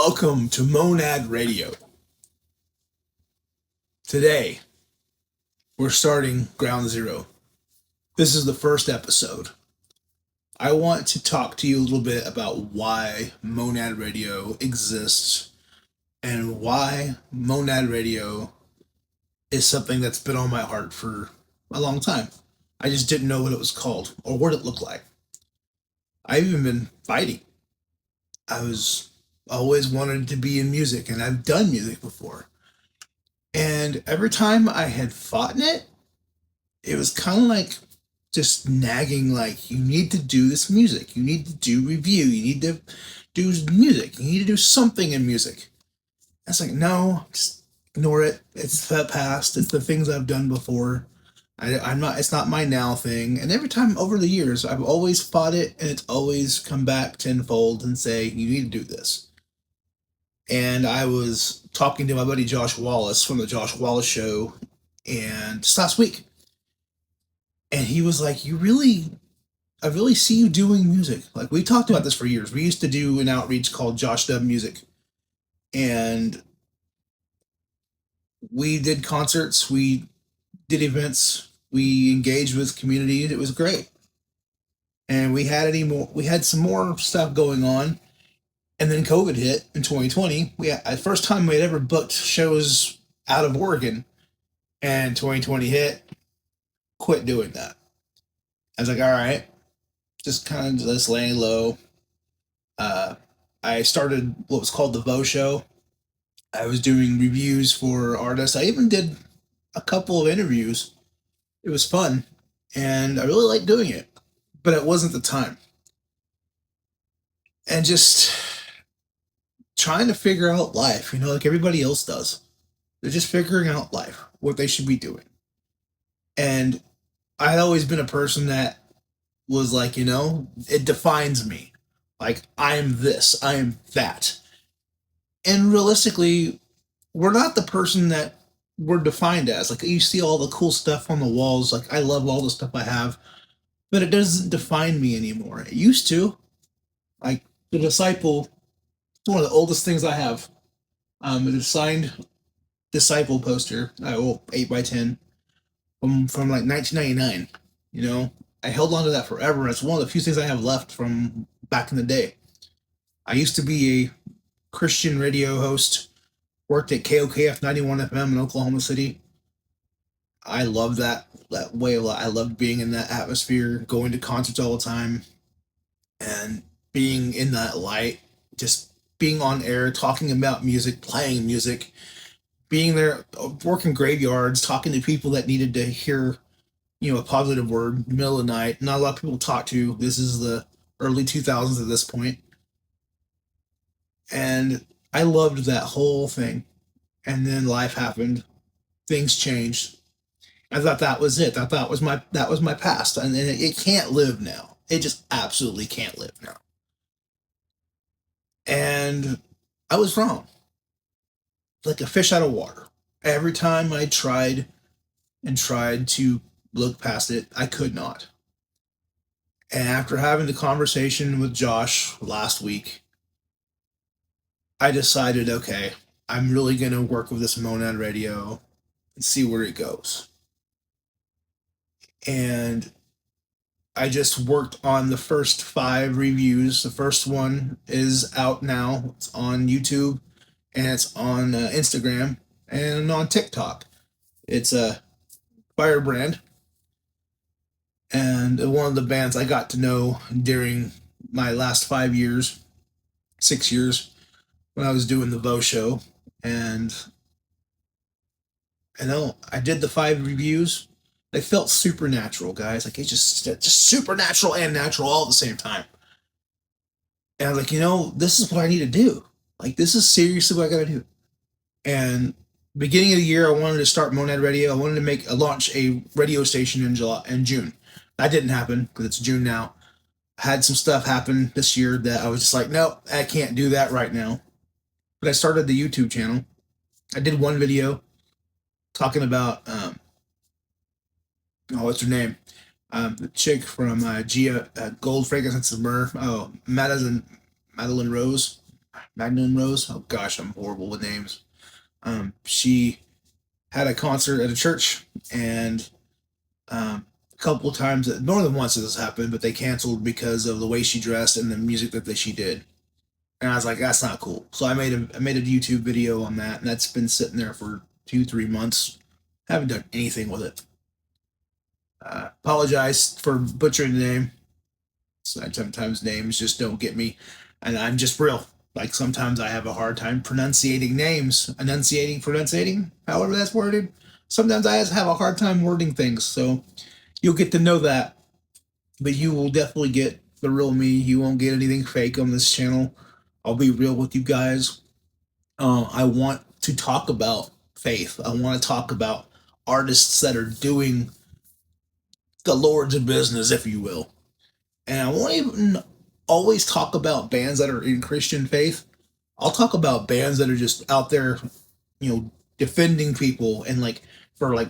Welcome to Monad Radio. Today, we're starting ground zero. This is the first episode. I want to talk to you a little bit about why Monad Radio exists and why Monad Radio is something that's been on my heart for a long time. I just didn't know what it was called or what it looked like. I've even been fighting. I was always wanted to be in music, and I've done music before. And every time I had fought in it, it was kind of like just nagging, like, you need to do this music. You need to do review. You need to do music. You need to do something in music. It's like, no, just ignore it. It's the past. It's the things I've done before. I'm not, it's not my now thing. And every time over the years, I've always fought it, and it's always come back tenfold and say, you need to do this. And I was talking to my buddy Josh Wallace from the Josh Wallace Show, and just last week, and he was like, I really see you doing music. Like, we talked about this for years. We used to do an outreach called Josh Dub Music, and we did concerts, we did events, we engaged with community. It was great. And we had some more stuff going on. And then COVID hit in 2020. The first time we had ever booked shows out of Oregon, and 2020 hit. Quit doing that. I was like, all right, just kind of just laying low. I started what was called the Vo Show. I was doing reviews for artists. I even did a couple of interviews. It was fun, and I really liked doing it, but it wasn't the time. And just trying to figure out life, like everybody else does. They're just figuring out life, what they should be doing. And I had always been a person that was like, it defines me. Like, I am this, I am that. And realistically, we're not the person that we're defined as. Like, you see all the cool stuff on the walls. Like, I love all the stuff I have, but it doesn't define me anymore. It used to. Like, the Disciple, it's one of the oldest things I have. A signed Disciple poster, 8x10, from like 1999. I held on to that forever. It's one of the few things I have left from back in the day. I used to be a Christian radio host, worked at KOKF 91 FM in Oklahoma City. I love that way a lot. I loved being in that atmosphere, going to concerts all the time, and being in that light, just being on air, talking about music, playing music, being there, working graveyards, talking to people that needed to hear, a positive word in the middle of the night. Not a lot of people talk to. This is the early 2000s at this point. And I loved that whole thing. And then life happened. Things changed. I thought that was it. I thought that was my past. And it can't live now. It just absolutely can't live now. And I was wrong. Like a fish out of water. Every time I tried to look past it, I could not. And after having the conversation with Josh last week, I decided, okay, I'm really going to work with this Monad Radio and see where it goes. And I just worked on the first 5 reviews. The first one is out now. It's on YouTube, and it's on Instagram and on TikTok. It's a Firebrand, and one of the bands I got to know during my last 5 years, 6 years, when I was doing the Vo Show. And I did the 5 reviews. They felt supernatural, guys. Like, it's just supernatural and natural all at the same time. And I was like, this is what I need to do. Like, this is seriously what I got to do. And beginning of the year, I wanted to start Monad Radio. I wanted to launch a radio station in June. That didn't happen because it's June now. I had some stuff happen this year that I was just like, nope, I can't do that right now. But I started the YouTube channel. I did one video talking about what's her name? The chick from Gia Gold Frankincense and Myrrh. Oh, Madeline Rose. Magnum Rose. Oh gosh, I'm horrible with names. She had a concert at a church, and a couple of times, more than once, this happened, but they canceled because of the way she dressed and the music that she did. And I was like, that's not cool. So I made a YouTube video on that, and that's been sitting there for 2 3 months. Haven't done anything with it. Apologize for butchering the name. Sometimes names just don't get me, and I'm just real. Like sometimes I have a hard time pronunciating names, pronunciating, however that's worded. Sometimes I just have a hard time wording things. So you'll get to know that, but you will definitely get the real me. You won't get anything fake on this channel. I'll be real with you guys. I want to talk about faith. I want to talk about artists that are doing the Lord's business, if you will. And I won't even always talk about bands that are in Christian faith. I'll talk about bands that are just out there, defending people and for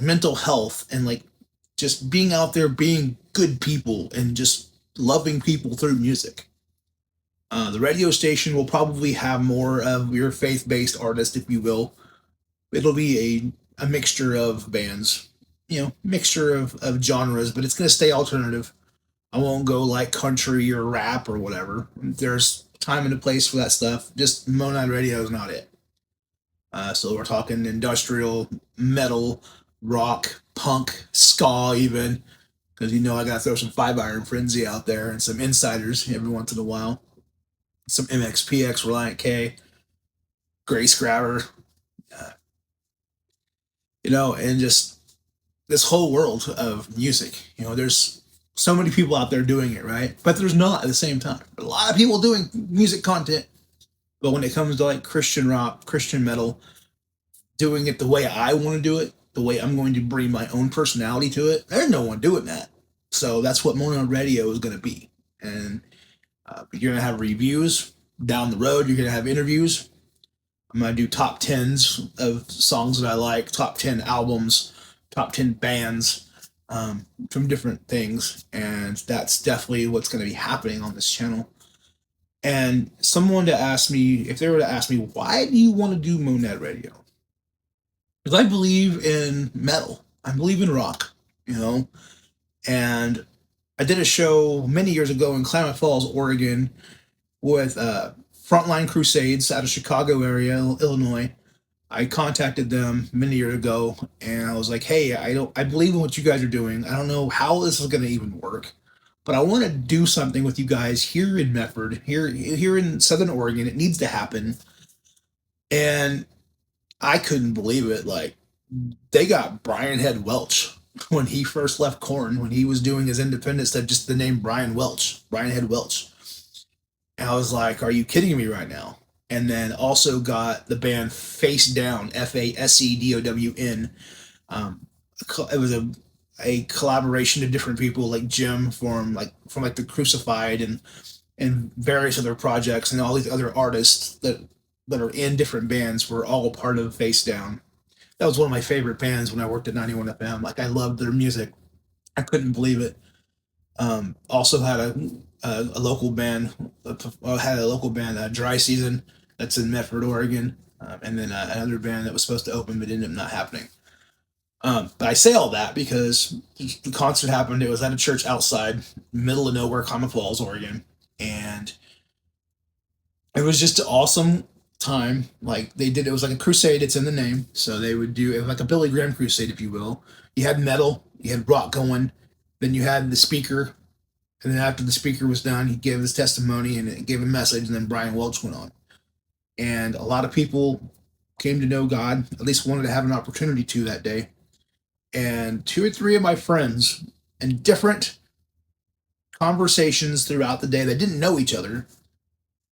mental health and just being out there being good people and just loving people through music. The radio station will probably have more of your faith based artist, if you will. It'll be a mixture of bands, mixture of genres, but it's going to stay alternative. I won't go like country or rap or whatever. There's time and a place for that stuff. Just Monad Radio is not it. So we're talking industrial, metal, rock, punk, ska, even. Because I gotta throw some Five Iron Frenzy out there and some Insiders every once in a while. Some MXPX, Reliant K, Grace Grabber, uh, and just this whole world of music. There's so many people out there doing it, right? But there's not at the same time. A lot of people doing music content, but when it comes to like Christian rock, Christian metal, doing it the way I want to do it, the way I'm going to bring my own personality to it, there's no one doing that. So that's what Mona Radio is going to be. And you're going to have reviews down the road. You're going to have interviews. I'm going to do top 10s of songs that I like, top 10 albums, top 10 bands from different things. And that's definitely what's going to be happening on this channel. And someone to ask me, if they were to ask me, why do you want to do Monad Radio? Because I believe in metal. I believe in rock, And I did a show many years ago in Klamath Falls, Oregon, with Frontline Crusades out of Chicago area, Illinois. I contacted them many years ago, and I was like, "Hey, I believe in what you guys are doing. I don't know how this is going to even work, but I want to do something with you guys here in Medford, here in Southern Oregon. It needs to happen." And I couldn't believe it. Like, they got Brian Head Welch when he first left Korn, when he was doing his independent stuff, just the name Brian Head Welch. And I was like, are you kidding me right now? And then also got the band Face Down, Fasedown. It was a collaboration of different people like Jim from the Crucified and various other projects, and all these other artists that are in different bands were all part of Face Down. That was one of my favorite bands when I worked at 91 FM. Like, I loved their music. I couldn't believe it. Also had a local band, Dry Season, that's in Medford, Oregon, and then another band that was supposed to open but ended up not happening. But I say all that because the concert happened. It was at a church outside, middle of nowhere, Klamath Falls, Oregon, and it was just an awesome time. Like, it was like a crusade. It's in the name, so they would do it was like a Billy Graham crusade, if you will. You had metal, you had rock going, then you had the speaker, and then after the speaker was done, he gave his testimony and it gave a message, and then Brian Welch went on. And a lot of people came to know God, at least wanted to have an opportunity to that day. And 2 or 3 of my friends in different conversations throughout the day that didn't know each other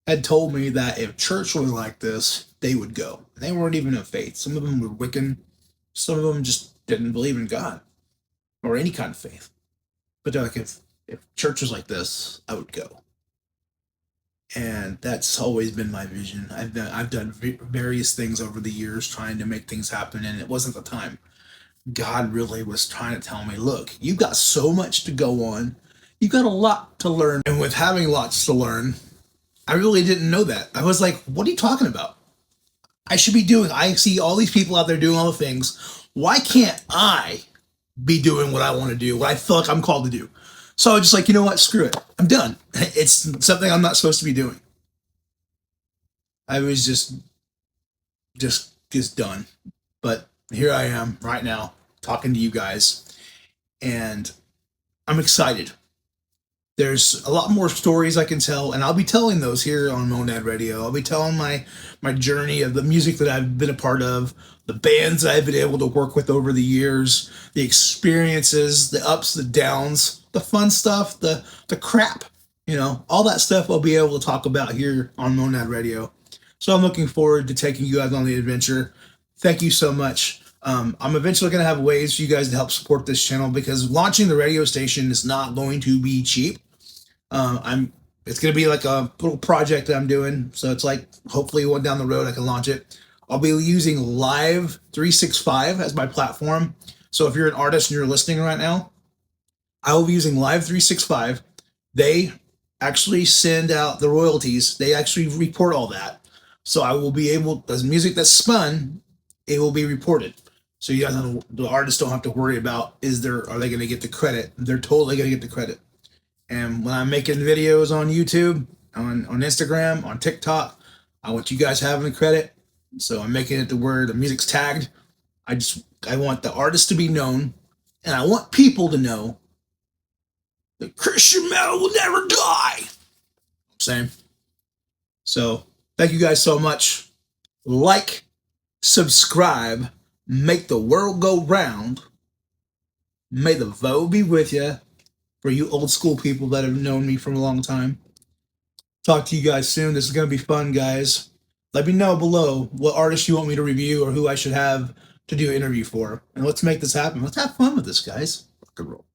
had told me that if church was like this, they would go. They weren't even of faith. Some of them were Wiccan. Some of them just didn't believe in God or any kind of faith. But they're like, if church was like this, I would go. And that's always been my vision. I've done various things over the years trying to make things happen, and it wasn't the time. God really was trying to tell me, look, you've got so much to go on. You've got a lot to learn. And with having lots to learn, I really didn't know that. I was like, what are you talking about? I see all these people out there doing all the things. Why can't I be doing what I want to do, what I feel like I'm called to do? So I was just like, you know what? Screw it. I'm done. It's something I'm not supposed to be doing. I was just done. But here I am right now talking to you guys, and I'm excited. There's a lot more stories I can tell, and I'll be telling those here on Monad Radio. I'll be telling my journey of the music that I've been a part of, the bands that I've been able to work with over the years, the experiences, the ups, the downs, the fun stuff, the crap, all that stuff I'll be able to talk about here on Monad Radio. So I'm looking forward to taking you guys on the adventure. Thank you so much. I'm eventually going to have ways for you guys to help support this channel because launching the radio station is not going to be cheap. I'm It's gonna be like a little project that I'm doing. So it's like hopefully one down the road I can launch it. I'll be using Live 365 as my platform. So if you're an artist and you're listening right now, I will be using Live 365. They actually send out the royalties. They actually report all that. So I will be able, as music that's spun, it will be reported. So you guys, the artists don't have to worry about are they going to get the credit? They're totally going to get the credit. And when I'm making videos on YouTube, on Instagram, on TikTok, I want you guys having the credit. So I'm making it to where the music's tagged. I want the artist to be known, and I want people to know that Christian metal will never die. Same. So thank you guys so much. Like, subscribe, make the world go round. May the vote be with you. For you old school people that have known me for a long time. Talk to you guys soon. This is going to be fun, guys. Let me know below what artists you want me to review or who I should have to do an interview for. And let's make this happen. Let's have fun with this, guys. Rock and roll.